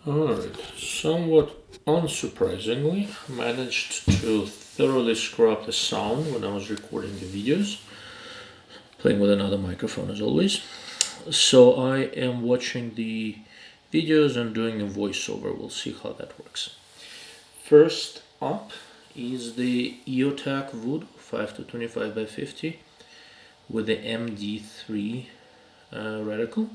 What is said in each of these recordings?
Alright, somewhat unsurprisingly, managed to thoroughly screw up the sound when I was recording the videos, playing with another microphone as always. So I am watching the videos and doing a voiceover. We'll see how that works. First up is the EOTech Vudu 5-25x50 with the MD3 reticle.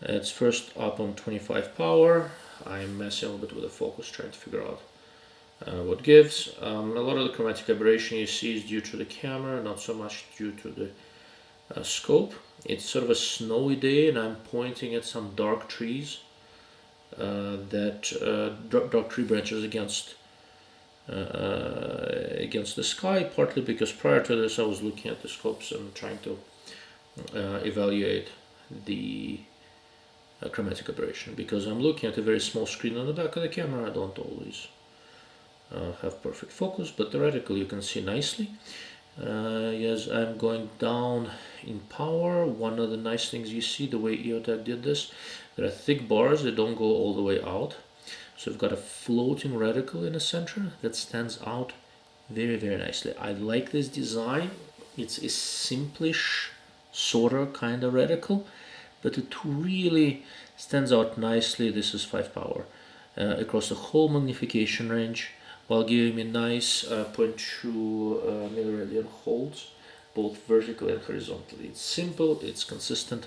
It's first up on 25 power. I'm messing a little bit with the focus, trying to figure out what gives. A lot of the chromatic aberration you see is due to the camera, not so much due to the scope. It's sort of a snowy day and I'm pointing at some dark trees, dark tree branches against the sky, partly because prior to this I was looking at the scopes and trying to evaluate the chromatic aberration. Because I'm looking at a very small screen on the back of the camera, I don't always have perfect focus, but the reticle you can see nicely. Yes, I'm going down in power. One of the nice things you see, the way EOTech did this, there are thick bars that don't go all the way out. So I've got a floating reticle in the center that stands out very, very nicely. I like this design. It's a simplish sort of kind of reticle, but it really stands out nicely. This is 5 power across the whole magnification range, while giving me nice 0.2 milliradian holds, both vertically and horizontally. It's simple, it's consistent.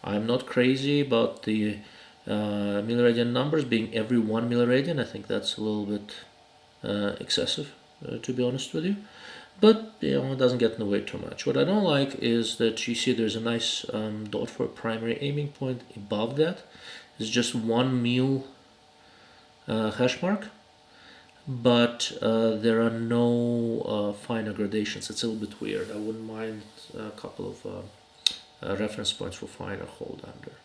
I'm not crazy about the milliradian numbers being every 1 milliradian. I think that's a little bit excessive, to be honest with you. But it doesn't get in the way too much. What I don't like is that you see there's a nice dot for a primary aiming point. Above that is just 1 mil hash mark, but there are no finer gradations. It's a little bit weird. I wouldn't mind a couple of reference points for finer hold under.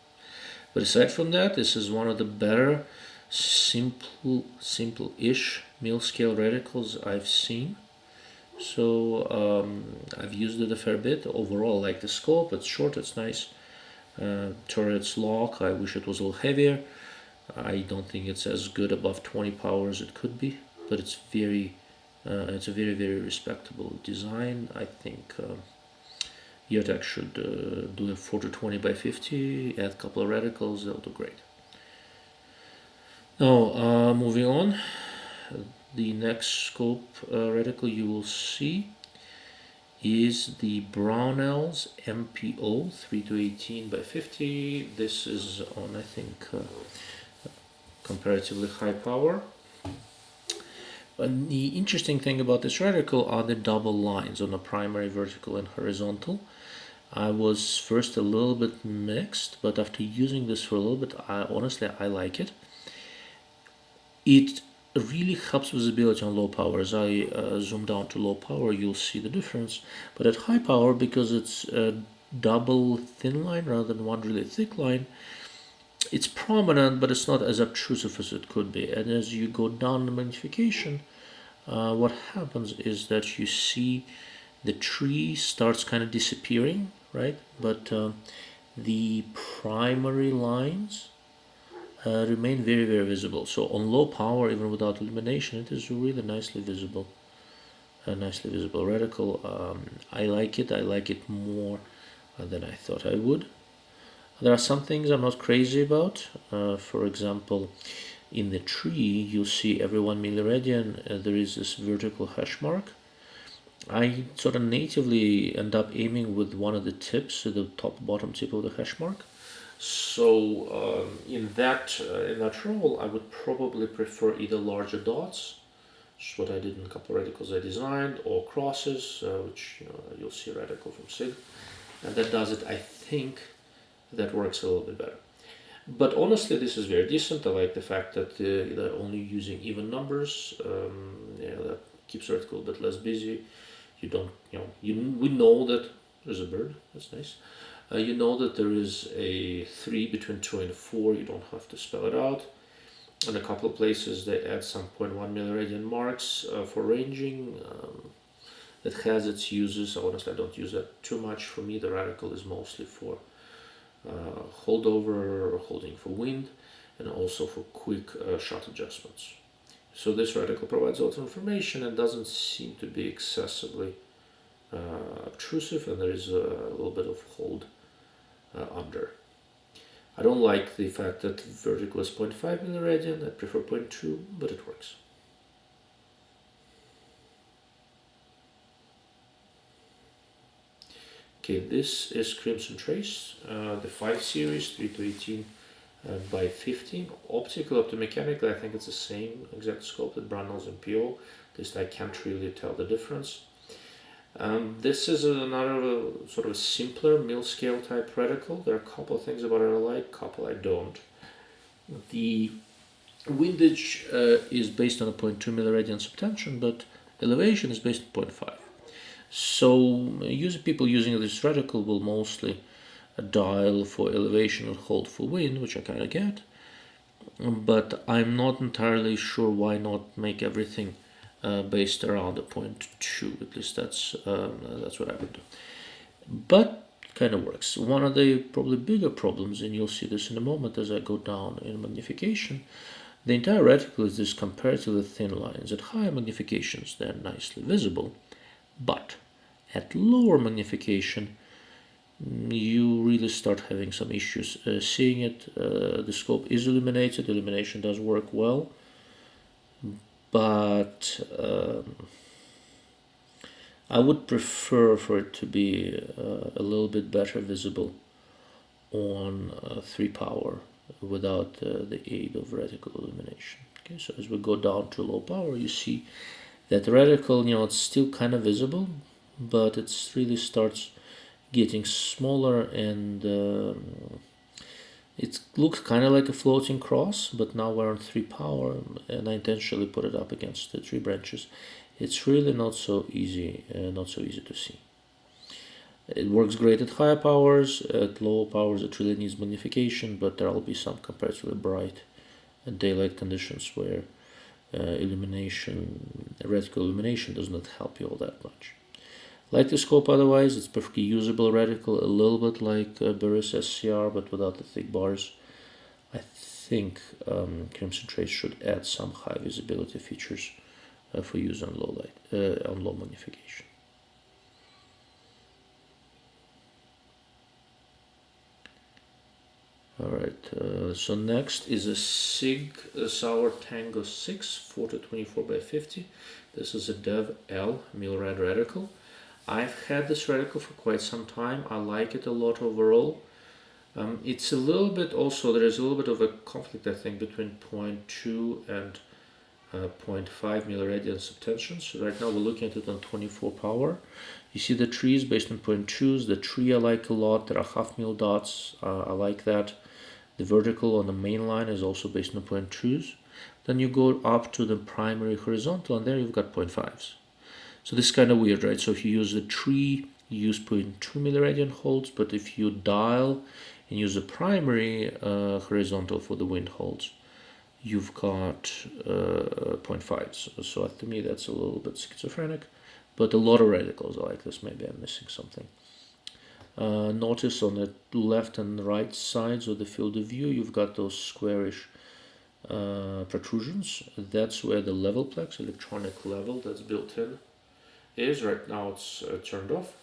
But aside from that, this is one of the better simple-ish mil-scale reticles I've seen. So I've used it a fair bit. Overall, I like the scope. It's short, it's nice. Turret's lock, I wish it was a little heavier. I don't think it's as good above 20 power as it could be, but it's a very, very respectable design. I think EOTech should do a 4-20x50, add a couple of reticles, they'll do great. Now, moving on. The next scope reticle you will see is the Brownells MPO 3-18x50. This is on, I think, comparatively high power. But the interesting thing about this reticle are the double lines on the primary, vertical and horizontal. I was first a little bit mixed, but after using this for a little bit, honestly I like it. It really helps visibility on low power. As I zoom down to low power, you'll see the difference. But at high power, because it's a double thin line rather than one really thick line, it's prominent, but it's not as obtrusive as it could be. And as you go down the magnification, what happens is that you see the tree starts kind of disappearing, right? But the primary lines remain very, very visible. So on low power, even without illumination, it is really nicely visible. A nicely visible reticle. I like it. I like it more than I thought I would. There are some things I'm not crazy about. For example, in the tree, you'll see every 1 milliradian there is this vertical hash mark. I sort of natively end up aiming with one of the tips, the top-bottom tip of the hash mark. So in that role, I would probably prefer either larger dots, which is what I did in a couple of reticles I designed, or crosses, which you'll see a reticle from Sig, and that does it. I think that works a little bit better. But honestly, this is very decent. I like the fact that they're only using even numbers. That keeps the reticle a bit less busy. You don't, we know that there's a bird. That's nice. You know that there is a 3 between 2 and 4. You don't have to spell it out. In a couple of places, they add some 0.1 milliradian marks for ranging. That has its uses. Honestly, I don't use that too much. For me, the reticle is mostly for holdover or holding for wind. and also for quick shot adjustments. So this reticle provides a lot of information and doesn't seem to be excessively obtrusive, and there is a little bit of hold under. I don't like the fact that vertical is 0.5 milliradian. I prefer 0.2, but it works. Okay, this is Crimson Trace, the 5 series, 3 to 18 by 15. Optical optomechanical, I think it's the same exact scope that Brownells MPO. Just I can't really tell the difference. This is another sort of simpler mill scale type reticle. There are a couple of things about it I like, a couple I don't. The windage is based on a 0.2 milliradian subtension, but elevation is based on 0.5. So people using this reticle will mostly dial for elevation and hold for wind, which I kind of get. But I'm not entirely sure why not make everything based around a 0.2. At least that's what I would do. But kind of works. One of the probably bigger problems, and you'll see this in a moment as I go down in magnification, the entire reticle is this comparatively thin lines. At higher magnifications, they're nicely visible, but at lower magnification, you really start having some issues seeing it. The scope is illuminated. Illumination does work well, but I would prefer for it to be a little bit better visible on 3 power without the aid of reticle illumination. Okay, so as we go down to low power, you see that the reticle, it's still kind of visible, but it really starts getting smaller, and it looks kind of like a floating cross. But now we're on 3 power, and I intentionally put it up against the tree branches. It's really not so easy to see. It works great at higher powers. At lower powers, it really needs magnification, but there will be some comparatively bright daylight conditions where reticle illumination does not help you all that much. Like the scope otherwise, it's perfectly usable reticle, a little bit like Burris SCR, but without the thick bars. I think Crimson Trace should add some high visibility features for use on low light, on low magnification. Alright, so next is a Sig Tango6 4 to 24 by 50. This is a DevL MRAD reticle. I've had this reticle for quite some time. I like it a lot overall. It's a little bit also, there is a little bit of a conflict, I think, between 0.2 and 0.5 milliradian subtension. So right now we're looking at it on 24 power. You see the trees based on 0.2s. The tree I like a lot. There are half mil dots. I like that. The vertical on the main line is also based on 0.2s. Then you go up to the primary horizontal, and there you've got 0.5s. So this is kind of weird, right? So if you use the tree, you use 0.2 milliradian holds, but if you dial and use the primary horizontal for the wind holds, you've got 0.5s. So to me, that's a little bit schizophrenic, but a lot of reticles are like this. Maybe I'm missing something. Notice on the left and right sides of the field of view, you've got those squarish protrusions. That's where the level plex, electronic level that's built in, is. Right now it's turned off,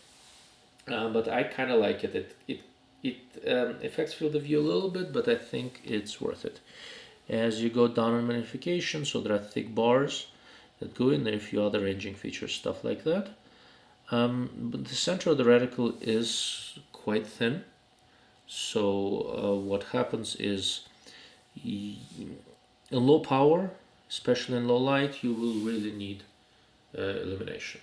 but I kind of like it. It affects field of view a little bit, but I think it's worth it. As you go down in magnification, so there are thick bars that go in there, a few other ranging features, stuff like that. But the center of the reticle is quite thin, so what happens is in low power, especially in low light, you will really need illumination.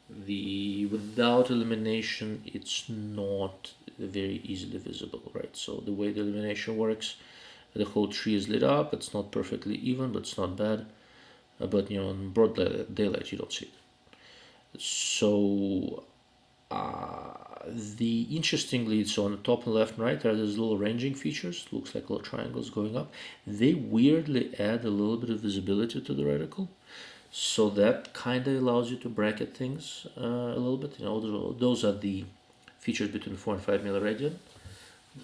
Without illumination, it's not very easily visible, right? So the way the illumination works, the whole tree is lit up. It's not perfectly even, but it's not bad. But in broad daylight, you don't see it. So interestingly, so on the top and left and right, there are these little ranging features. Looks like little triangles going up. They weirdly add a little bit of visibility to the reticle. So that kind of allows you to bracket things a little bit. Those are the features between 4 and 5 milliradian.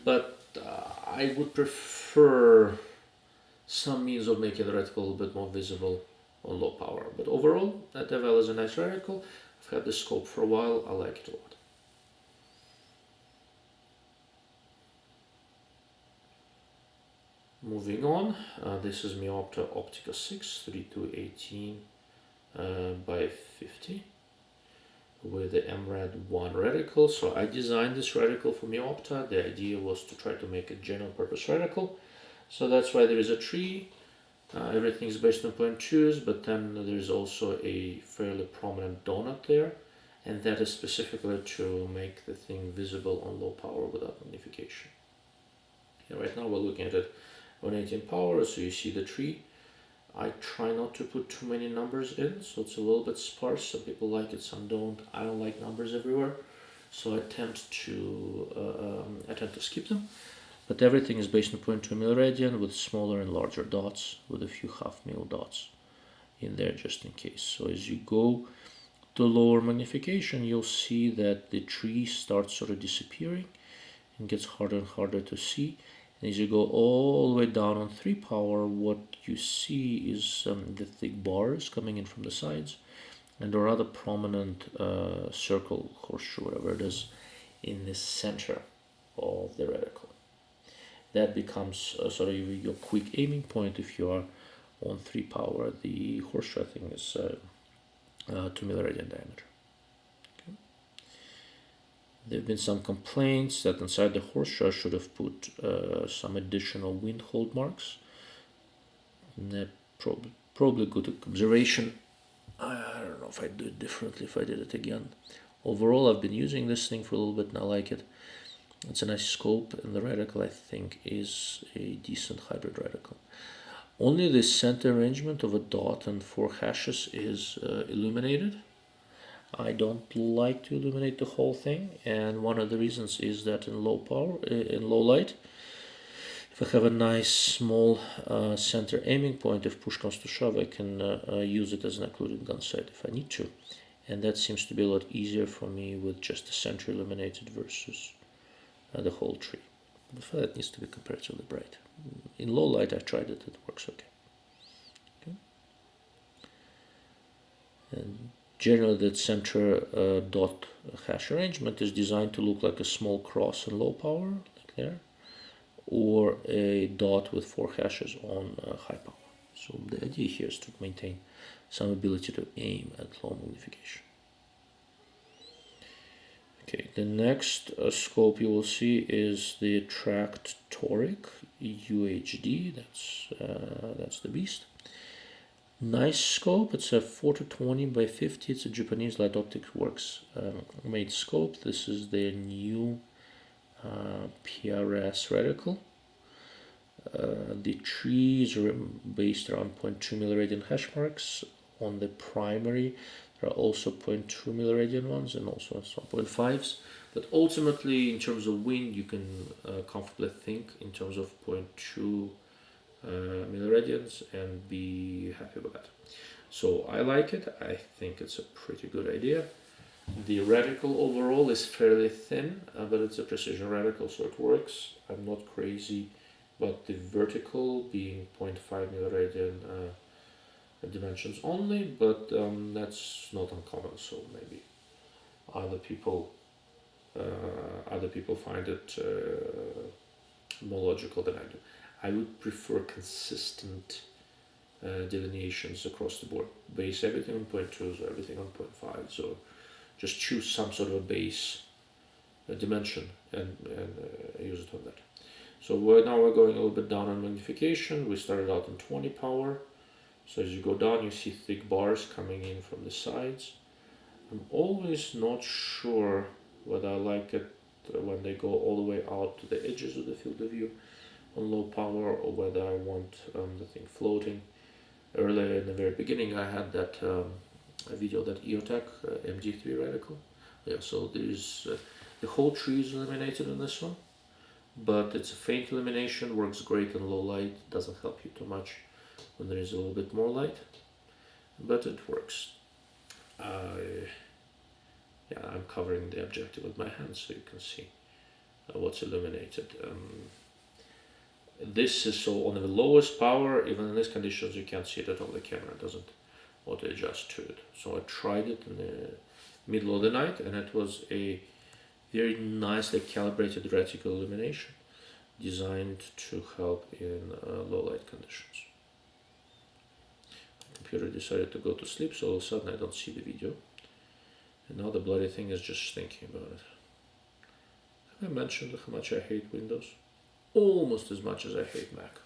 But I would prefer some means of making the reticle a little bit more visible on low power. But overall, that DevL is a nice reticle. I've had this scope for a while. I like it a lot. Moving on, this is Meopta Optika6 3218 by 50 with the MRAD 1 reticle. So I designed this reticle for Meopta. The idea was to try to make a general purpose reticle. So that's why there is a tree. Everything is based on 0.2s, but then there's also a fairly prominent donut there, and that is specifically to make the thing visible on low power without magnification. And right now we're looking at it on 18 power, so you see the tree. I try not to put too many numbers in, so it's a little bit sparse. Some people like it, some don't. I don't like numbers everywhere, so I tend to skip them. But everything is based on 0.2 milliradian with smaller and larger dots, with a few half mil dots in there just in case. So as you go to lower magnification, you'll see that the tree starts sort of disappearing and gets harder and harder to see. And as you go all the way down on 3 power, what you see is the thick bars coming in from the sides and a rather prominent circle, horseshoe, whatever it is, in the center of the reticle. That becomes sort of your quick aiming point if you are on 3 power. The horseshoe, I think, is 2 milliradian diameter. Okay. There have been some complaints that inside the horseshoe I should have put some additional wind hold marks. Probably good observation. I don't know if I'd do it differently if I did it again. Overall, I've been using this thing for a little bit and I like it. It's a nice scope, and the reticle, I think, is a decent hybrid reticle. Only the center arrangement of a dot and 4 hashes is illuminated. I don't like to illuminate the whole thing, and one of the reasons is that in low power, in low light, if I have a nice small center aiming point, if push comes to shove, I can use it as an occluded gun sight if I need to, and that seems to be a lot easier for me with just the center illuminated versus the whole tree. But for that, it needs to be comparatively bright. In low light, I tried it, it works okay. And generally, that center dot hash arrangement is designed to look like a small cross in low power, like there, or a dot with 4 hashes on high power. So the idea here is to maintain some ability to aim at low magnification. Okay, the next scope you will see is the TRACT Toric UHD. That's the beast. Nice scope. It's a 4-20 by 50. It's a Japanese Light Optics Works made scope. This is their new PRS reticle. The trees are based around 0.2 milliradian hash marks. On the primary, there are also 0.2 milliradian ones and also some 0.5s. But ultimately, in terms of wind, you can comfortably think in terms of 0.2 milliradians and be happy with that. So I like it. I think it's a pretty good idea. The reticle overall is fairly thin, but it's a precision reticle, so it works. I'm not crazy, but the vertical being 0.5 milliradian dimensions only, but that's not uncommon. So maybe other people find it more logical than I do. I would prefer consistent delineations across the board. Base everything on 0.2s or everything on 0.5s, or just choose some sort of a base dimension and use it on that. So now we're going a little bit down on magnification. We started out on 20 power. So as you go down, you see thick bars coming in from the sides. I'm always not sure whether I like it when they go all the way out to the edges of the field of view on low power, or whether I want the thing floating. Earlier in the very beginning, I had that video, that EOTech MG3 reticle. Yeah, so there's the whole tree is illuminated in this one, but it's a faint illumination, works great in low light, doesn't help you too much when there is a little bit more light, but it works. Yeah, I'm covering the objective with my hand so you can see what's illuminated. this is so on the lowest power, even in these conditions you can't see it at all, the camera doesn't auto adjust to it. So I tried it in the middle of the night, and it was a very nicely calibrated reticle illumination designed to help in low light conditions. The computer decided to go to sleep, so all of a sudden I don't see the video, and now the bloody thing is just thinking about it. Have I mentioned how much I hate Windows? Almost as much as I hate Mac.